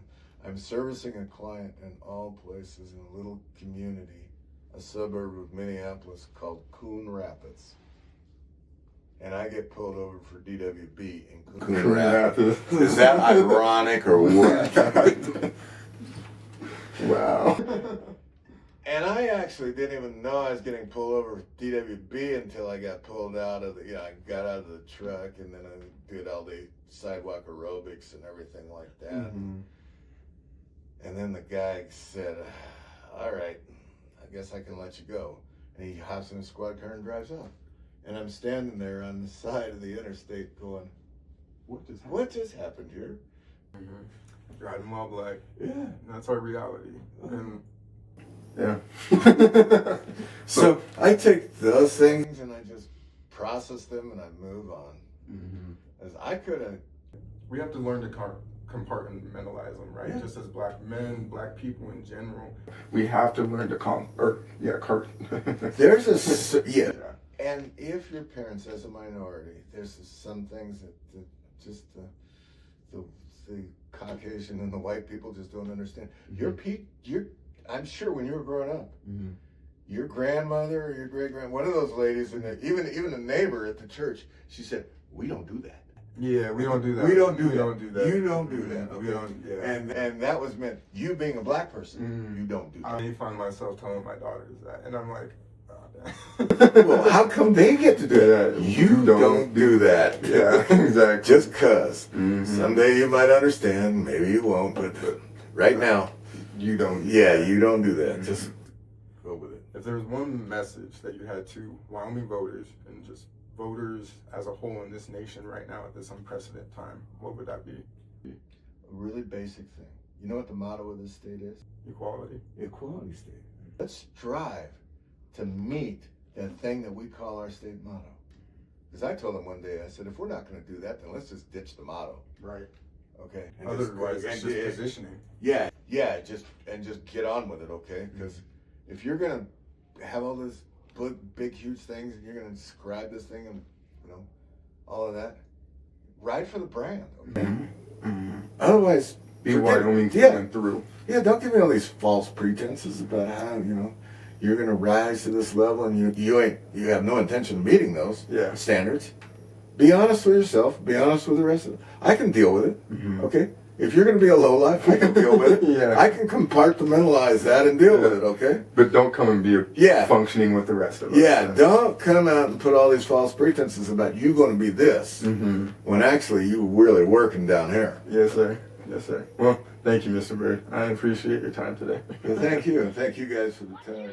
I'm servicing a client in all places in a little community, a suburb of Minneapolis called Coon Rapids. And I get pulled over for DWB in Coon Rapids. Is that ironic or what? Wow. And I actually didn't even know I was getting pulled over for DWB until I got pulled out of I got out of the truck, and then I did all the sidewalk aerobics and everything like that. And then the guy said, all right, I guess I can let you go. And he hops in a squad car and drives off. And I'm standing there on the side of the interstate going, what just happened here? Driving while black. Yeah. That's our reality. And So I take those things and I just process them and I move on. As I could have. We have to learn to compartmentalize them, right? Just as black men, black people in general. We have to learn to And if your parents, as a minority, there's some things that just the Caucasian and the white people just don't understand. I'm sure when you were growing up, your grandmother or your one of those ladies, and even a neighbor at the church, she said, "We don't do that." Yeah, we don't do that. We don't do that. You don't do that. You don't do that. Okay? We don't. Yeah. And that was meant you being a black person. You don't do that. I find myself telling my daughters that, and I'm like, well, how come they get to do that? You don't do that. Yeah, exactly. Just cause. Someday you might understand, maybe you won't, but right now, you don't. Yeah, you don't do that. Just go with it. If there's one message that you had to Wyoming voters and just voters as a whole in this nation right now at this unprecedented time, what would that be? A really basic thing. You know what the motto of this state is? Equality. Equality state. Let's strive to meet that thing that we call our state motto. Because I told them one day, I said, if we're not going to do that, then let's just ditch the motto. Right. Okay. Otherwise, it's just positioning. Yeah. Just get on with it. Okay. Because if you're going to have all this big, huge things, and you're going to describe this thing and all of that, ride for the brand. Okay. Otherwise, Be Wyoming through. Yeah, don't give me all these false pretenses about how you're going to rise to this level, and you have no intention of meeting those standards. Be honest with yourself. Be honest with the rest of it. I can deal with it. Okay. If you're going to be a lowlife, I can deal with it. I can compartmentalize that and deal with it. Okay. But don't come and be functioning with the rest of us. Yeah. Don't come out and put all these false pretenses about you going to be this when actually you really working down here. Yes, sir. Yes, sir. Well, thank you, Mr. Byrd. I appreciate your time today. Well, thank you, and thank you guys for the time.